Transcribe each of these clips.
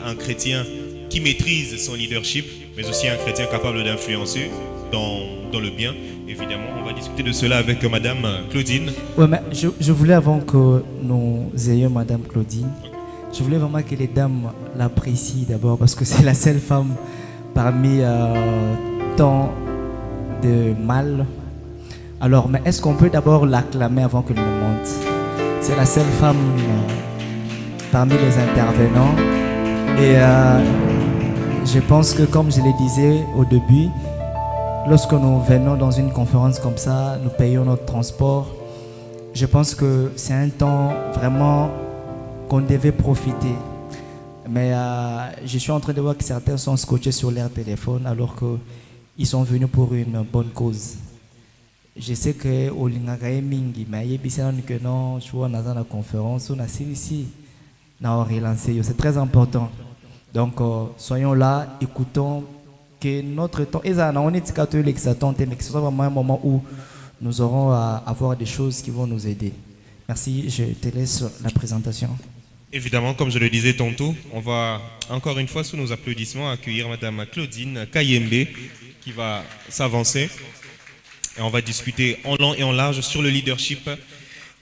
un chrétien qui maîtrise son leadership, mais aussi un chrétien capable d'influencer dans le bien. Évidemment, on va discuter de cela avec Madame Claudine. Ouais, mais je voulais, avant que nous ayons Madame Claudine, je voulais vraiment que les dames l'apprécient d'abord, parce que c'est la seule femme parmi tant de mâles. Alors, mais est-ce qu'on peut d'abord l'acclamer avant que le monte? C'est la seule femme parmi les intervenants. Et je pense que, comme je le disais au début, lorsque nous venons dans une conférence comme ça, nous payons notre transport. Je pense que c'est un temps vraiment qu'on devait profiter. Mais je suis en train de voir que certains sont scotchés sur leur téléphone alors qu'ils sont venus pour une bonne cause. Je sais que au Lingakae Mingi, mais il y a que non, je vois dans la conférence, on a ici, on a relancé. C'est très important. Donc, soyons là, écoutons que notre temps. Et ça, on est catholique, mais que ce soit vraiment un moment où nous aurons à avoir des choses qui vont nous aider. Merci, je te laisse la présentation. Évidemment, comme je le disais tantôt, on va encore une fois, sous nos applaudissements, accueillir Madame Claudine Kayembe qui va s'avancer. Et on va discuter en long et en large sur le leadership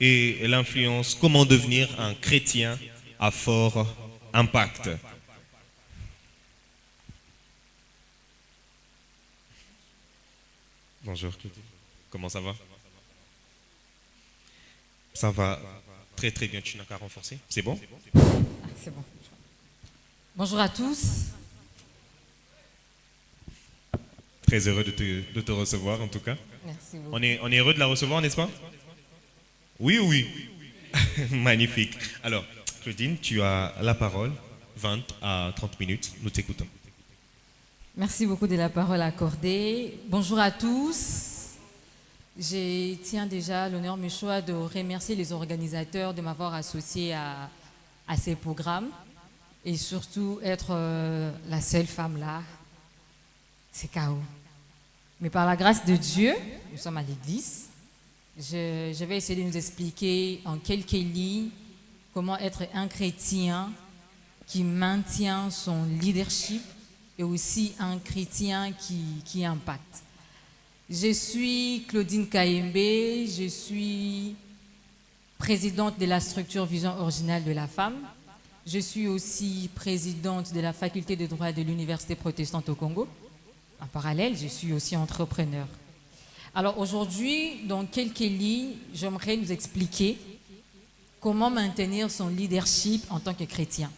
et l'influence, comment devenir un chrétien à fort impact. Bonjour Claudine, comment ça va? Ça va très très bien, tu n'as qu'à renforcer, c'est bon? C'est bon. Bonjour à tous. Très heureux de te recevoir en tout cas. Merci beaucoup. On est heureux de la recevoir, n'est-ce pas? Oui, oui. Magnifique. Alors, Claudine, tu as la parole, 20 à 30 minutes, nous t'écoutons. Merci beaucoup de la parole accordée. Bonjour à tous. Je tiens déjà l'honneur, mes choix, de remercier les organisateurs de m'avoir associé à ces programmes et surtout être la seule femme là. C'est chaos. Mais par la grâce de Dieu, nous sommes à l'église. Je vais essayer de nous expliquer en quelques lignes comment être un chrétien qui maintient son leadership et aussi un chrétien qui impacte. Je suis Claudine Kayembe, je suis présidente de la structure Vision Originale de la Femme. Je suis aussi présidente de la faculté de droit de l'Université protestante au Congo. En parallèle, je suis aussi entrepreneur. Alors aujourd'hui, dans quelques lignes, j'aimerais nous expliquer comment maintenir son leadership en tant que chrétien.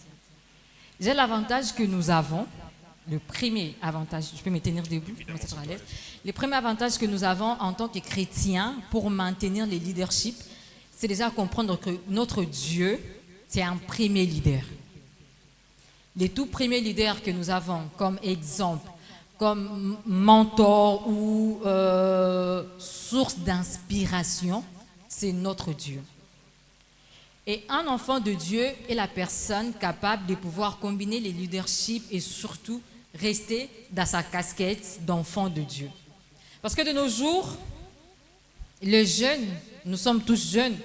J'ai l'avantage que nous avons, le premier avantage, je peux me tenir debout, je me sens à l'aise. Le premier avantage que nous avons en tant que chrétiens pour maintenir le leadership, c'est déjà comprendre que notre Dieu, c'est un premier leader. Les tout premiers leaders que nous avons comme exemple, comme mentor ou source d'inspiration, c'est notre Dieu. Et un enfant de Dieu est la personne capable de pouvoir combiner les leaderships et surtout rester dans sa casquette d'enfant de Dieu. Parce que de nos jours, les jeunes, nous sommes tous jeunes,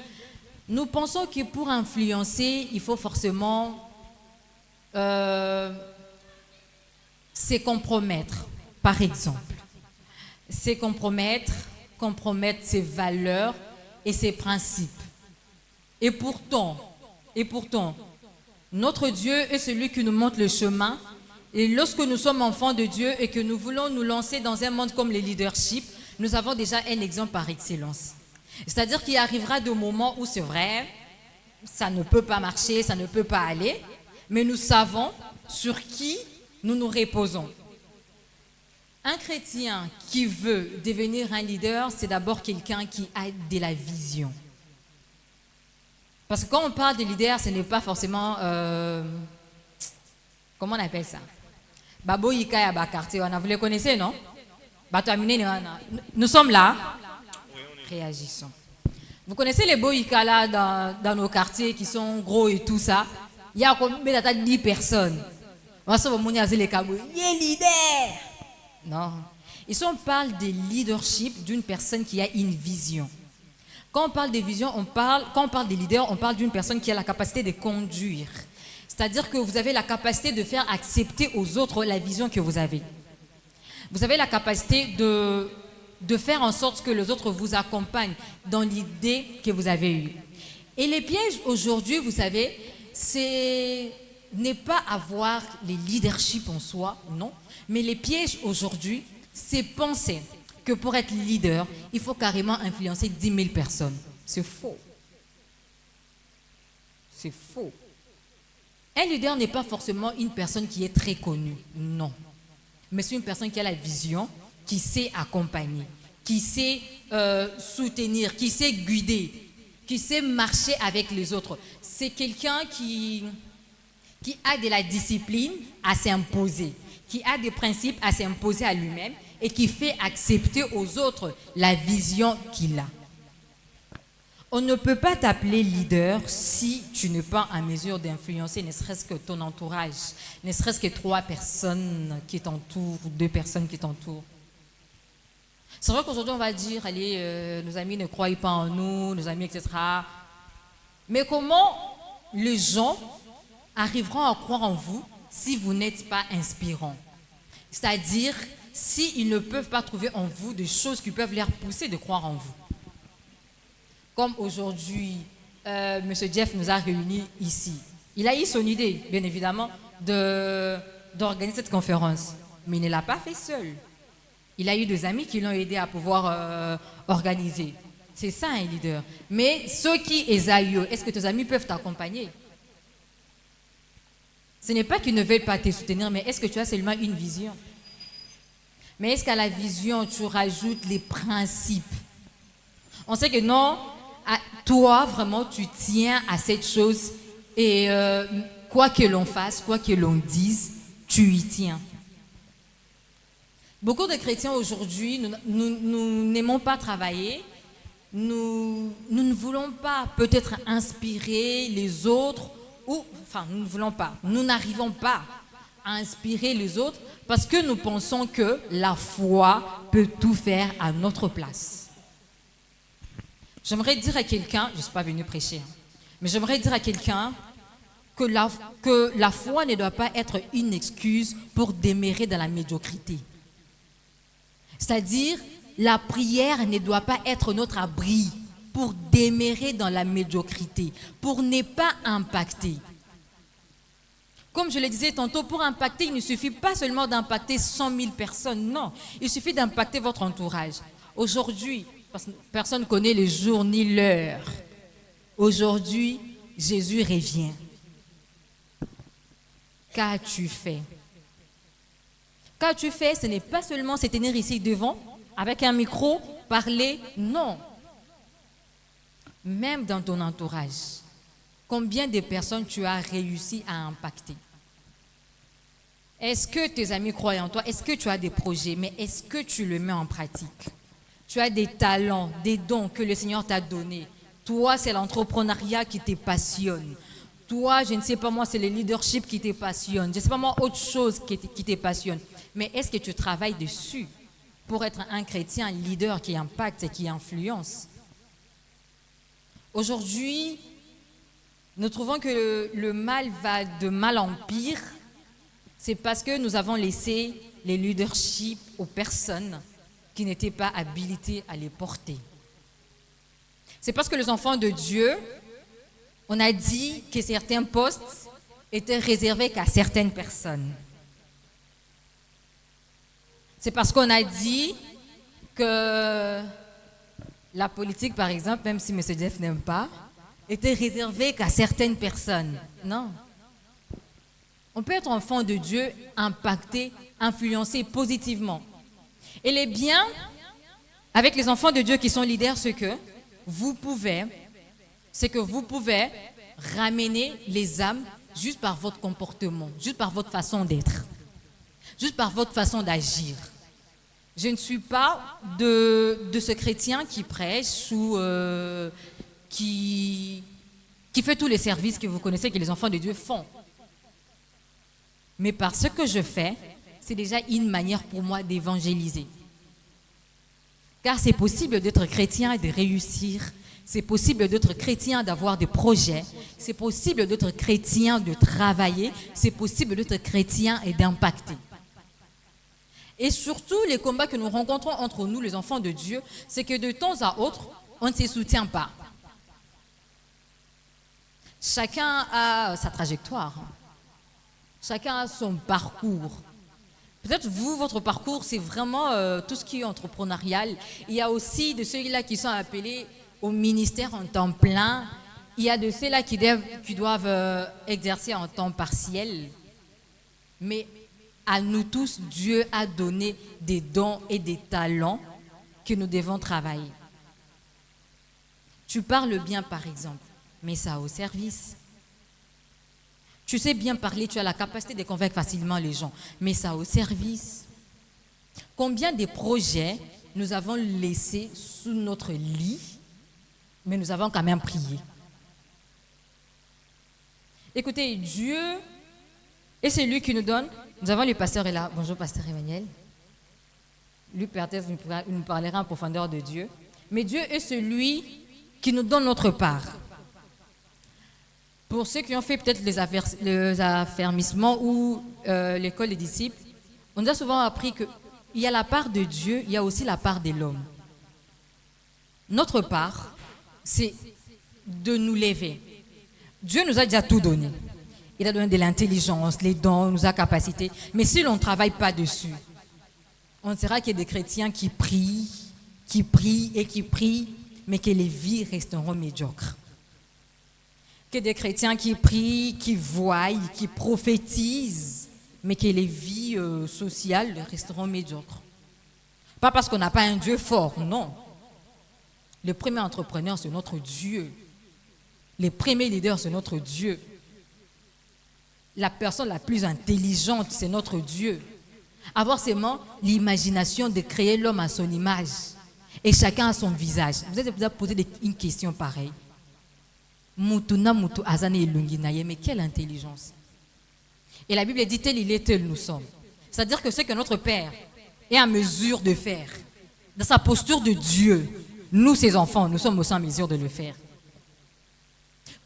nous pensons que pour influencer, il faut forcément se compromettre, par exemple. Se compromettre ses valeurs et ses principes. Et pourtant, notre Dieu est celui qui nous montre le chemin. Et lorsque nous sommes enfants de Dieu et que nous voulons nous lancer dans un monde comme le leadership, nous avons déjà un exemple par excellence. C'est-à-dire qu'il arrivera des moments où c'est vrai, ça ne peut pas marcher, ça ne peut pas aller, mais nous savons sur qui nous nous reposons. Un chrétien qui veut devenir un leader, c'est d'abord quelqu'un qui a de la vision. Parce que quand on parle de leader, ce n'est pas forcément... comment on appelle ça? Babo Ika ya Bakarté, vous les connaissez, non? Nous sommes là. Réagissons. Vous connaissez les Boïka là dans nos quartiers qui sont gros et tout ça? Il y a combien de 10 personnes. On va se voir les cabos. Il est leader. Non. Ici, on parle de leadership d'une personne qui a une vision. Quand on parle de vision, quand on parle de leader, on parle d'une personne qui a la capacité de conduire. C'est-à-dire que vous avez la capacité de faire accepter aux autres la vision que vous avez. Vous avez la capacité de faire en sorte que les autres vous accompagnent dans l'idée que vous avez eue. Et les pièges aujourd'hui, vous savez, n'est pas avoir les leaderships en soi, non. Mais les pièges aujourd'hui, c'est penser que pour être leader, il faut carrément influencer 10 000 personnes. C'est faux. C'est faux. Un leader n'est pas forcément une personne qui est très connue, non. Mais c'est une personne qui a la vision, qui sait accompagner, qui sait soutenir, qui sait guider, qui sait marcher avec les autres. C'est quelqu'un qui a de la discipline à s'imposer, qui a des principes à s'imposer à lui-même et qui fait accepter aux autres la vision qu'il a. On ne peut pas t'appeler leader si tu n'es pas en mesure d'influencer ne serait-ce que ton entourage, ne serait-ce que 3 personnes qui t'entourent, ou 2 personnes qui t'entourent. C'est vrai qu'aujourd'hui on va dire, allez, nos amis ne croient pas en nous, nos amis, etc. Mais comment les gens arriveront à croire en vous si vous n'êtes pas inspirant? C'est-à-dire, s'ils ne peuvent pas trouver en vous des choses qui peuvent les pousser de croire en vous. Comme aujourd'hui, M. Jeff nous a réunis ici. Il a eu son idée, bien évidemment, d'organiser cette conférence. Mais il ne l'a pas fait seul. Il a eu des amis qui l'ont aidé à pouvoir organiser. C'est ça un leader. Mais ceux qui Esaïe, est-ce que tes amis peuvent t'accompagner? Ce n'est pas qu'ils ne veulent pas te soutenir, mais est-ce que tu as seulement une vision? Mais est-ce qu'à la vision, tu rajoutes les principes? On sait que non, toi, vraiment, tu tiens à cette chose et quoi que l'on fasse, quoi que l'on dise, tu y tiens. Beaucoup de chrétiens aujourd'hui, nous n'aimons pas travailler, nous ne voulons pas peut-être inspirer les autres, nous n'arrivons pas à inspirer les autres parce que nous pensons que la foi peut tout faire à notre place. J'aimerais dire à quelqu'un, je ne suis pas venue prêcher, mais j'aimerais dire à quelqu'un que la foi ne doit pas être une excuse pour demeurer dans la médiocrité. C'est-à-dire, la prière ne doit pas être notre abri pour demeurer dans la médiocrité, pour ne pas impacter. Comme je le disais tantôt, pour impacter, il ne suffit pas seulement d'impacter 100 000 personnes, non. Il suffit d'impacter votre entourage. Aujourd'hui, personne ne connaît le jour ni l'heure. Aujourd'hui, Jésus revient. Qu'as-tu fait? Qu'as-tu fait? Ce n'est pas seulement se tenir ici devant, avec un micro, parler, non. Même dans ton entourage, combien de personnes tu as réussi à impacter? Est-ce que tes amis croient en toi? Est-ce que tu as des projets? Mais est-ce que tu le mets en pratique? Tu as des talents, des dons que le Seigneur t'a donnés. Toi, c'est l'entrepreneuriat qui te passionne. Toi, je ne sais pas moi, c'est le leadership qui te passionne. Je ne sais pas moi, autre chose qui te passionne. Mais est-ce que tu travailles dessus pour être un chrétien, un leader qui impacte et qui influence? Aujourd'hui, nous trouvons que le mal va de mal en pire. C'est parce que nous avons laissé les leaderships aux personnes qui n'étaient pas habilitées à les porter. C'est parce que les enfants de Dieu, on a dit que certains postes étaient réservés qu'à certaines personnes. C'est parce qu'on a dit que la politique, par exemple, même si M. Jeff n'aime pas, était réservée qu'à certaines personnes. Non. On peut être enfant de Dieu, impacté, influencé positivement. Et les biens avec les enfants de Dieu qui sont leaders, c'est que vous pouvez ramener les âmes juste par votre comportement, juste par votre façon d'être, juste par votre façon d'agir. Je ne suis pas de ce chrétien qui prêche ou qui fait tous les services que vous connaissez que les enfants de Dieu font. Mais par ce que je fais, c'est déjà une manière pour moi d'évangéliser. Car c'est possible d'être chrétien et de réussir, C'est possible d'être chrétien, d'avoir des projets. C'est possible d'être chrétien, de travailler. C'est possible d'être chrétien et d'impacter. Et surtout, les combats que nous rencontrons entre nous, les enfants de Dieu, c'est que de temps à autre, on ne se soutient pas. Chacun a sa trajectoire. Chacun a son parcours. Peut-être vous, votre parcours, c'est vraiment tout ce qui est entrepreneurial. Il y a aussi de ceux-là qui sont appelés au ministère en temps plein. Il y a de ceux-là qui doivent exercer en temps partiel. Mais à nous tous, Dieu a donné des dons et des talents que nous devons travailler. Tu parles bien, par exemple, mais ça au service. Tu sais bien parler, tu as la capacité de convaincre facilement les gens, mais ça au service. Combien de projets nous avons laissés sous notre lit, mais nous avons quand même prié. Écoutez, Dieu est celui qui nous donne. Nous avons le pasteur est là. Bonjour, pasteur Emmanuel. Lui, peut-être, nous parlera en profondeur de Dieu. Mais Dieu est celui qui nous donne notre part. Pour ceux qui ont fait peut-être les affermissements ou l'école des disciples, on nous a souvent appris qu'il y a la part de Dieu, il y a aussi la part de l'homme. Notre part, c'est de nous lever. Dieu nous a déjà tout donné. Il a donné de l'intelligence, les dons, nous a capacité. Mais si l'on ne travaille pas dessus, on sera qu'il y a des chrétiens qui prient, mais que les vies resteront médiocres. Que des chrétiens qui prient, qui voient, qui prophétisent, mais que les vies sociales resteront médiocres. Pas parce qu'on n'a pas un Dieu fort, non. Le premier entrepreneur, c'est notre Dieu. Les premiers leaders, c'est notre Dieu. La personne la plus intelligente, c'est notre Dieu. Avoir seulement l'imagination de créer l'homme à son image. Et chacun a son visage. Vous avez déjà posé une question pareille. Mutuna mutu azane ilunginaye, mais quelle intelligence. Et la Bible dit tel il est, tel nous sommes. C'est-à-dire que ce que notre Père est en mesure de faire, dans sa posture de Dieu, nous, ses enfants, nous sommes aussi en mesure de le faire.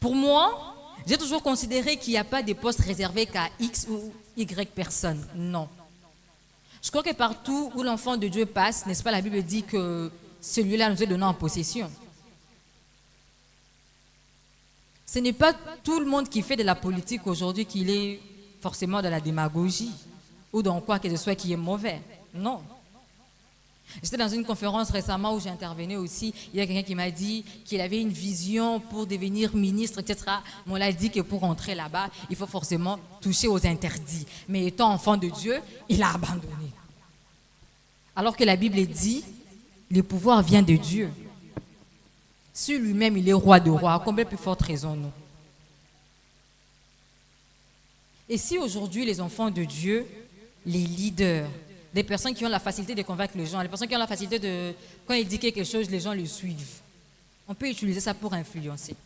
Pour moi, j'ai toujours considéré qu'il n'y a pas de postes réservés qu'à X ou Y personnes. Non. Je crois que partout où l'enfant de Dieu passe, n'est-ce pas, la Bible dit que celui-là nous est donné en possession. Ce n'est pas tout le monde qui fait de la politique aujourd'hui qu'il est forcément de la démagogie ou dans quoi que ce soit qui est mauvais. Non. J'étais dans une conférence récemment où j'intervenais aussi. Il y a quelqu'un qui m'a dit qu'il avait une vision pour devenir ministre, etc. Mais on l'a dit que pour rentrer là-bas, il faut forcément toucher aux interdits. Mais étant enfant de Dieu, il a abandonné. Alors que la Bible dit, le pouvoir vient de Dieu. Si lui-même, il est roi de rois, à combien plus forte raison nous? Et si aujourd'hui, les enfants de Dieu, les leaders, des personnes qui ont la facilité de convaincre les gens, les personnes qui ont la facilité de, quand il dit quelque chose, les gens le suivent. On peut utiliser ça pour influencer.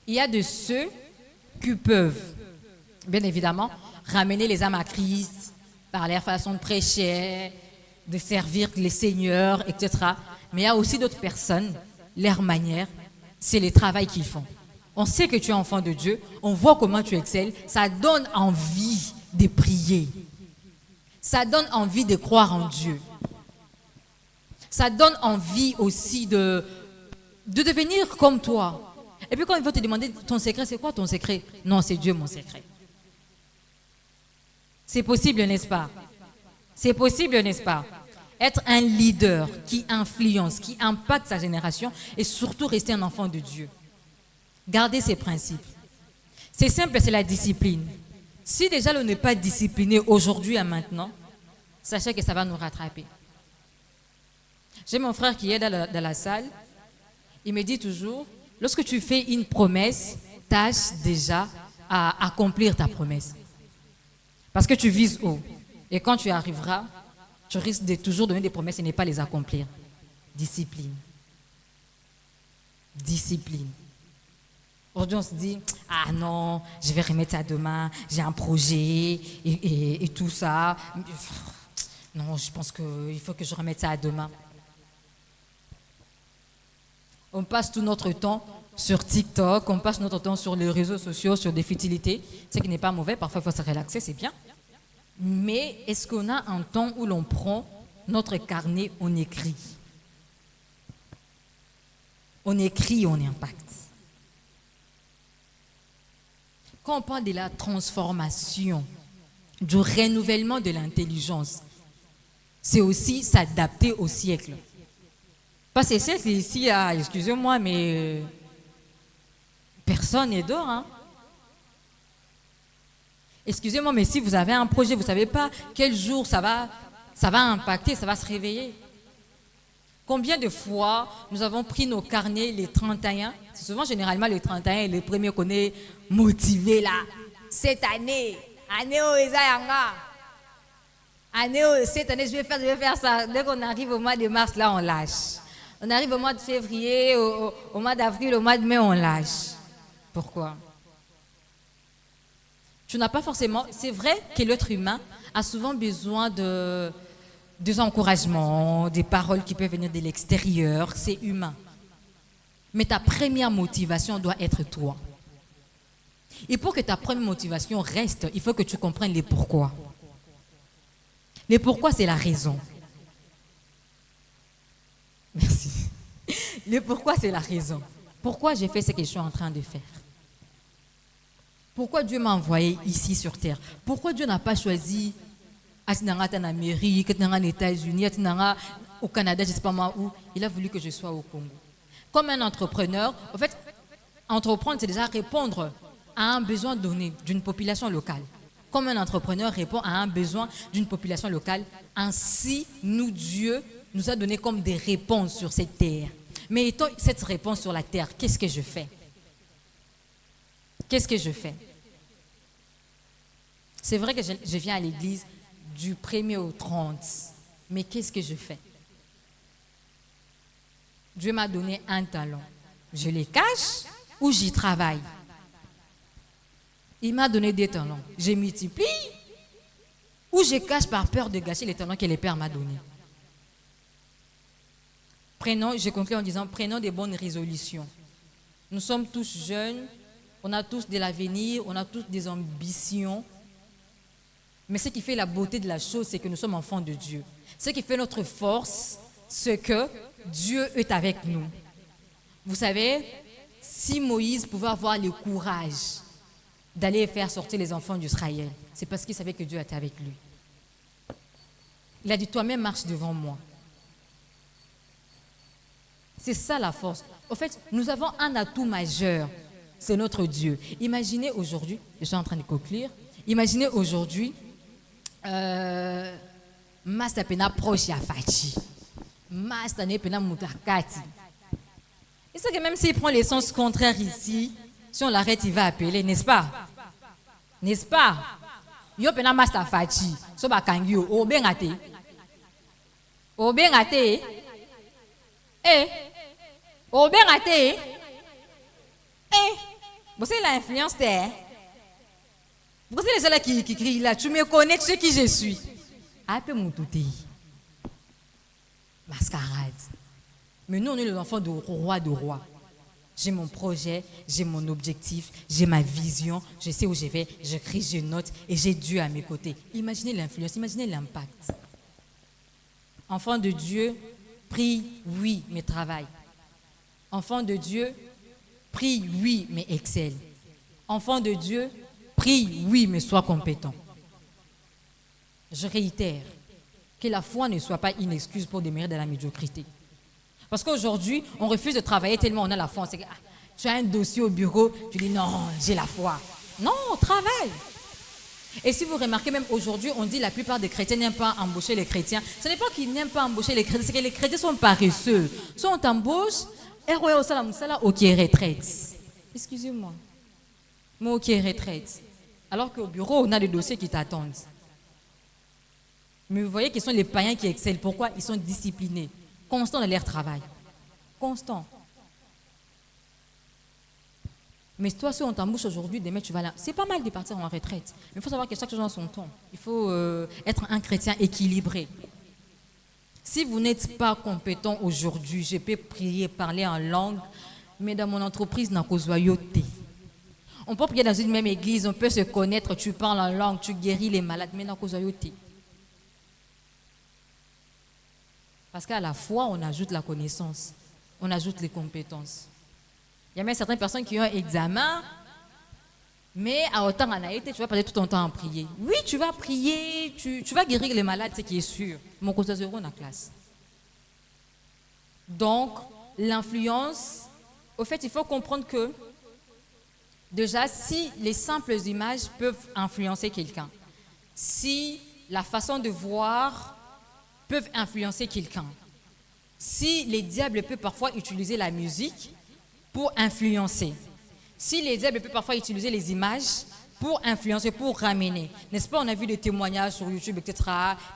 Il y a de ceux qui peuvent, bien évidemment, ramener les âmes à Christ par leur façon de prêcher, de servir les seigneurs, etc. Mais il y a aussi d'autres personnes, leur manière, c'est le travail qu'ils font. On sait que tu es enfant de Dieu, on voit comment tu excelles, ça donne envie de prier. Ça donne envie de croire en Dieu. Ça donne envie aussi de devenir comme toi. Et puis quand ils vont te demander ton secret, c'est quoi ton secret? Non, c'est Dieu mon secret. C'est possible, n'est-ce pas? C'est possible, n'est-ce pas? Être un leader qui influence, qui impacte sa génération et surtout rester un enfant de Dieu. Garder ses principes. C'est simple, c'est la discipline. Si déjà l'on n'est pas discipliné aujourd'hui et maintenant, sachez que ça va nous rattraper. J'ai mon frère qui est dans la salle. Il me dit toujours, lorsque tu fais une promesse, tâche déjà à accomplir ta promesse. Parce que tu vises haut. Et quand tu arriveras, tu risques de toujours donner des promesses et ne pas les accomplir. Discipline. Discipline. Aujourd'hui, on se dit, ah non, je vais remettre ça demain, j'ai un projet et tout ça. Non, je pense qu'il faut que je remette ça à demain. On passe tout notre temps sur TikTok, on passe notre temps sur les réseaux sociaux, sur des futilités, ce qui n'est pas mauvais, parfois il faut se relaxer, c'est bien. Mais est-ce qu'on a un temps où l'on prend notre carnet, on écrit? On écrit, on impacte. Quand on parle de la transformation, du renouvellement de l'intelligence, c'est aussi s'adapter au siècle. Pas ces siècles ici, excusez-moi, mais personne n'est d'or. Hein? Excusez-moi, mais si vous avez un projet, vous ne savez pas quel jour ça va impacter, ça va se réveiller. Combien de fois nous avons pris nos carnets les 31? C'est souvent généralement les 31 les premiers qu'on est motivés là. Cette année cette année, je vais faire ça. Dès qu'on arrive au mois de mars, là, on lâche. On arrive au mois de février, au mois d'avril, au mois de mai, on lâche. Pourquoi? Tu n'as pas forcément... C'est vrai que l'être humain a souvent besoin des encouragements, des paroles qui peuvent venir de l'extérieur. C'est humain. Mais ta première motivation doit être toi. Et pour que ta première motivation reste, il faut que tu comprennes les pourquoi. Les pourquoi, c'est la raison. Merci. Les pourquoi, c'est la raison. Pourquoi j'ai fait ce que je suis en train de faire? Pourquoi Dieu m'a envoyé ici sur terre? Pourquoi Dieu n'a pas choisi en Amérique, en États-Unis, au Canada, je ne sais pas moi où? Il a voulu que je sois au Congo. Comme un entrepreneur, en fait, entreprendre, c'est déjà répondre à un besoin donné d'une population locale. Comme un entrepreneur répond à un besoin d'une population locale, ainsi, Dieu nous a donné comme des réponses sur cette terre. Mais étant cette réponse sur la terre, qu'est-ce que je fais? Qu'est-ce que je fais? C'est vrai que je viens à l'église du 1er au 30, mais qu'est-ce que je fais? Dieu m'a donné un talent. Je les cache ou j'y travaille? Il m'a donné des talents. Je multiplie ou je cache par peur de gâcher les talents que le Père m'a donnés? Je conclue en disant, prenons des bonnes résolutions. Nous sommes tous jeunes, on a tous de l'avenir, on a tous des ambitions. Mais ce qui fait la beauté de la chose, c'est que nous sommes enfants de Dieu. Ce qui fait notre force, c'est que Dieu est avec nous. Vous savez, si Moïse pouvait avoir le courage d'aller faire sortir les enfants d'Israël, c'est parce qu'il savait que Dieu était avec lui. Il a dit, toi-même marche devant moi. C'est ça la force. En fait, nous avons un atout majeur, c'est notre Dieu. Imaginez aujourd'hui, je suis en train de conclure, imaginez aujourd'hui, Masta pena proche ya Fachi. Masta ne pena mutakati. Et c'est que même s'il prend les sens contraires ici, si on l'arrête, il va appeler, n'est-ce pas? N'est-ce pas? Yo pena Masta Fachi. So ba kangyo, o bengate. O bengate. Eh. O bengate. Eh. Vous savez l'influence terre. Vous savez les gens là qui crient là, tu me connais, tu sais qui je suis. Appelle mon touté. Mascarade. Mais nous, on est les enfants de roi de roi. J'ai mon projet, j'ai mon objectif, j'ai ma vision, je sais où je vais, je crie, je note et j'ai Dieu à mes côtés. Imaginez l'influence, imaginez l'impact. Enfant de Dieu, prie, oui, mais travaille. Enfant de Dieu, prie, oui, mais excelle. Enfant de Dieu, prie, oui, mais sois compétent. Je réitère, que la foi ne soit pas une excuse pour demeurer dans la médiocrité. Parce qu'aujourd'hui, on refuse de travailler tellement on a la foi. Tu as un dossier au bureau, tu dis non, j'ai la foi. Non, travaille. Et si vous remarquez, même aujourd'hui, on dit que la plupart des chrétiens n'aiment pas embaucher les chrétiens. Ce n'est pas qu'ils n'aiment pas embaucher les chrétiens, c'est que les chrétiens sont paresseux. Soit on t'embauche, ok, retraite. Excusez-moi. Mais ok, retraite. Alors qu'au bureau, on a des dossiers qui t'attendent. Mais vous voyez qu'ils sont les païens qui excellent. Pourquoi? Ils sont disciplinés. Constant dans leur travail. Constant. Mais toi, si on t'embauche aujourd'hui, demain tu vas là. C'est pas mal de partir en retraite. Mais il faut savoir que chaque chose a son temps. Il faut être un chrétien équilibré. Si vous n'êtes pas compétent aujourd'hui, je peux prier, parler en langue, mais dans mon entreprise, n'a pas zoyoté. On peut prier dans une même église, on peut se connaître, tu parles en langue, tu guéris les malades, mais n'a pas zoyoté. Parce qu'à la foi, on ajoute la connaissance, on ajoute les compétences. Il y a même certaines personnes qui ont un examen, mais à autant en été, tu vas passer tout ton temps à prier. Oui, tu vas prier, tu vas guérir les malades, c'est qui est sûr. Mon conseil zéro dans la classe. Donc, l'influence, au fait, il faut comprendre que, déjà, si les simples images peuvent influencer quelqu'un, si la façon de voir peuvent influencer quelqu'un, si les diables peuvent parfois utiliser la musique pour influencer, si les diables peuvent parfois utiliser les images pour influencer, pour ramener. N'est-ce pas, on a vu des témoignages sur YouTube, etc.,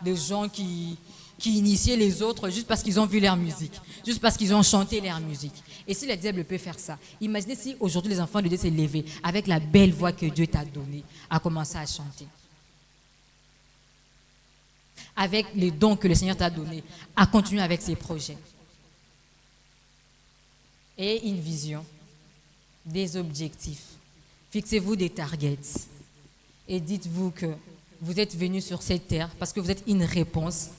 de gens qui initiaient les autres juste parce qu'ils ont vu leur musique, juste parce qu'ils ont chanté leur musique. Et si le diable peut faire ça, imaginez si aujourd'hui les enfants de Dieu s'est levés avec la belle voix que Dieu t'a donnée, à commencer à chanter. Avec les dons que le Seigneur t'a donnés, à continuer avec ses projets. Et une vision, des objectifs. Fixez-vous des targets et dites-vous que vous êtes venu sur cette terre parce que vous êtes une réponse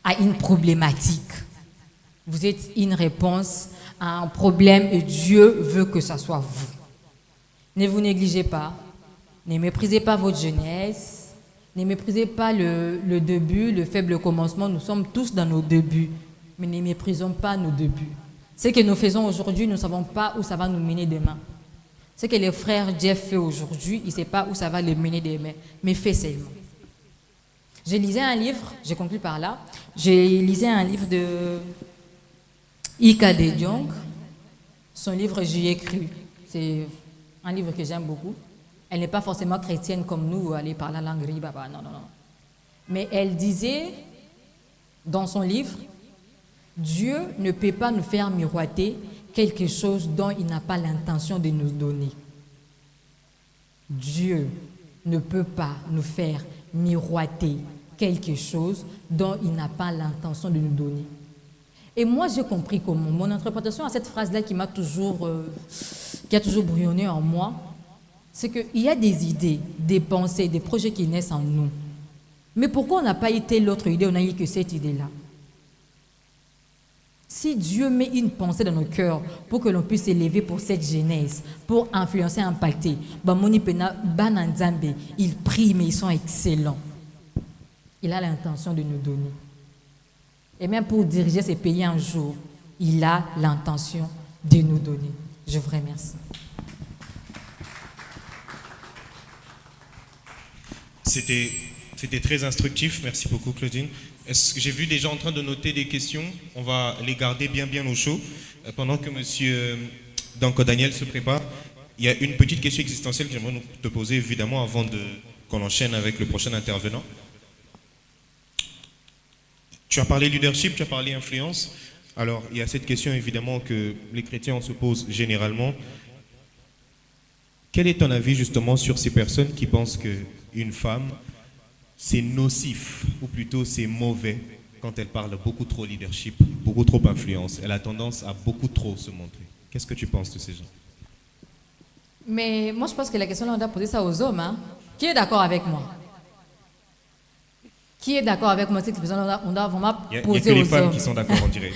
à une problématique. Vous êtes une réponse à un problème et Dieu veut que ça soit vous. Ne vous négligez pas, ne méprisez pas votre jeunesse, ne méprisez pas le début, le faible commencement. Nous sommes tous dans nos débuts, mais ne méprisons pas nos débuts. Ce que nous faisons aujourd'hui, nous ne savons pas où ça va nous mener demain. Ce que le frère Jeff fait aujourd'hui, il ne sait pas où ça va le mener demain, mais fait seulement. Je lisais un livre, je conclue par là, je lisais un livre de Ika De Jong. Son livre, j'y ai cru. C'est un livre que j'aime beaucoup. Elle n'est pas forcément chrétienne comme nous, elle parle la langue ribaba, non. Mais elle disait, dans son livre, Dieu ne peut pas nous faire miroiter quelque chose dont il n'a pas l'intention de nous donner. Dieu ne peut pas nous faire miroiter quelque chose dont il n'a pas l'intention de nous donner. Et moi, j'ai compris comment. Mon interprétation à cette phrase-là qui a toujours brouillonné en moi, c'est qu'il y a des idées, des pensées, des projets qui naissent en nous. Mais pourquoi on n'a pas été l'autre idée, on n'a eu que cette idée-là? Si Dieu met une pensée dans nos cœurs pour que l'on puisse s'élever pour cette jeunesse, pour influencer, impacter, ils prient, mais ils sont excellents. Il a l'intention de nous donner. Et même pour diriger ces pays un jour, il a l'intention de nous donner. Je vous remercie. C'était très instructif. Merci beaucoup, Claudine. J'ai vu des gens en train de noter des questions. On va les garder bien au chaud. Pendant que M. Danko Daniel se prépare, il y a une petite question existentielle que j'aimerais te poser, évidemment, avant qu'on enchaîne avec le prochain intervenant. Tu as parlé leadership, tu as parlé influence. Alors, il y a cette question, évidemment, que les chrétiens se posent généralement. Quel est ton avis, justement, sur ces personnes qui pensent qu'une femme, c'est nocif, ou plutôt c'est mauvais, quand elle parle beaucoup trop leadership, beaucoup trop influence. Elle a tendance à beaucoup trop se montrer. Qu'est-ce que tu penses de ces gens? Mais moi, je pense que la question, là, on doit poser ça aux hommes. Hein? Qui est d'accord avec moi? Qui est d'accord avec moi? C'est que on doit vraiment poser aux hommes. Il y a que les femmes qui sont d'accord, on dirait.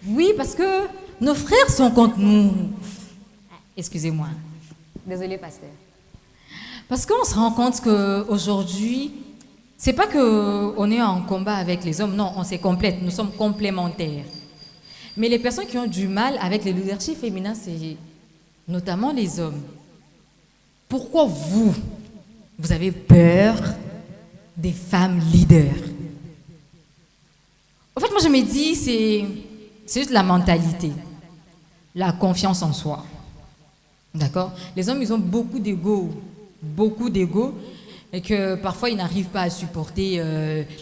Oui, parce que nos frères sont contre nous. Excusez-moi. Désolé, pasteur. Parce qu'on se rend compte qu'aujourd'hui, c'est pas qu'on est en combat avec les hommes, non, on se complète, nous sommes complémentaires. Mais les personnes qui ont du mal avec le leadership féminin, c'est notamment les hommes. Pourquoi vous avez peur des femmes leaders? En fait, moi je me dis, c'est juste la mentalité, la confiance en soi. D'accord? Les hommes, ils ont beaucoup d'ego, et que parfois ils n'arrivent pas à supporter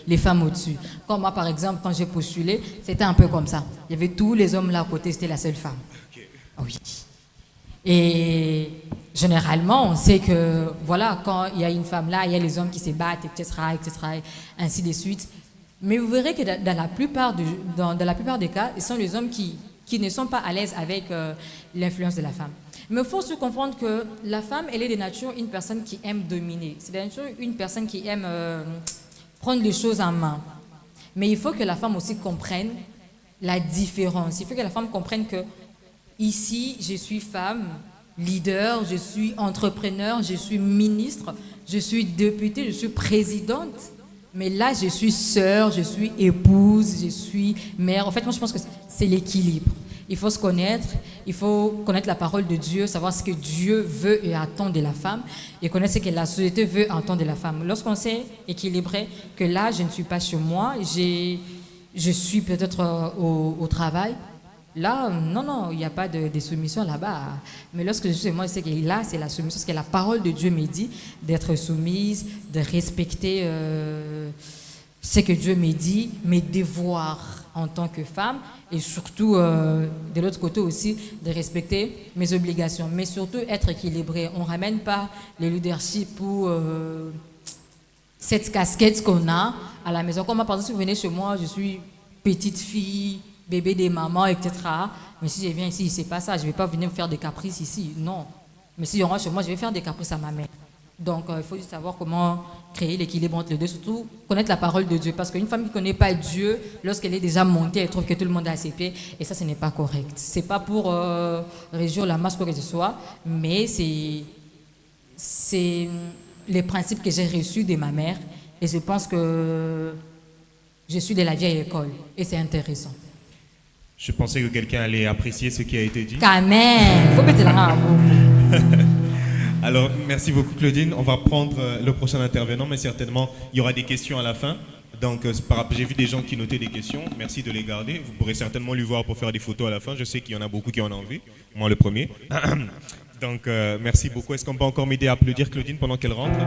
les femmes au-dessus. Comme moi, par exemple, quand j'ai postulé, c'était un peu comme ça. Il y avait tous les hommes là à côté, c'était la seule femme. Oui. Et généralement, on sait que, voilà, quand il y a une femme là, il y a les hommes qui se battent, etc., ainsi de suite. Mais vous verrez que dans la plupart, dans la plupart des cas, ce sont les hommes qui ne sont pas à l'aise avec l'influence de la femme. Mais il faut se comprendre que la femme, elle est de nature une personne qui aime dominer. C'est de nature une personne qui aime prendre les choses en main. Mais il faut que la femme aussi comprenne la différence. Il faut que la femme comprenne que ici, je suis femme, leader, je suis entrepreneur, je suis ministre, je suis députée, je suis présidente. Mais là, je suis sœur, je suis épouse, je suis mère. En fait, moi, je pense que c'est l'équilibre. Il faut se connaître, il faut connaître la parole de Dieu, savoir ce que Dieu veut et attend de la femme, et connaître ce que la société veut et attend de la femme. Lorsqu'on sait équilibrer que là, je ne suis pas chez moi, je suis peut-être au travail, là, non, il n'y a pas de soumission là-bas. Mais lorsque je suis chez moi, je sais que là, c'est la soumission, parce que la parole de Dieu me dit d'être soumise, de respecter ce que Dieu me dit, mes devoirs en tant que femme, et surtout, de l'autre côté aussi, de respecter mes obligations, mais surtout être équilibré. On ne ramène pas le leadership pour cette casquette qu'on a à la maison. Comme moi, par exemple, si vous venez chez moi, je suis petite fille, bébé des mamans, etc. Mais si je viens ici, c'est pas ça. Je ne vais pas venir me faire des caprices ici. Non. Mais si je rentre chez moi, je vais faire des caprices à ma mère. Donc, il faut juste savoir comment créer l'équilibre entre les deux. Surtout, connaître la parole de Dieu. Parce qu'une femme qui ne connaît pas Dieu, lorsqu'elle est déjà montée, elle trouve que tout le monde est à ses pieds. Et ça, ce n'est pas correct. Ce n'est pas pour réduire la masse, quoi que ce soit. Mais c'est les principes que j'ai reçus de ma mère. Et je pense que je suis de la vieille école. Et c'est intéressant. Je pensais que quelqu'un allait apprécier ce qui a été dit. Quand même, faut péter la main à vous. Alors, merci beaucoup Claudine. On va prendre le prochain intervenant, mais certainement, il y aura des questions à la fin. Donc, j'ai vu des gens qui notaient des questions. Merci de les garder. Vous pourrez certainement lui voir pour faire des photos à la fin. Je sais qu'il y en a beaucoup qui en ont envie. Moi, le premier. Donc, merci beaucoup. Est-ce qu'on peut encore m'aider à applaudir Claudine pendant qu'elle rentre ?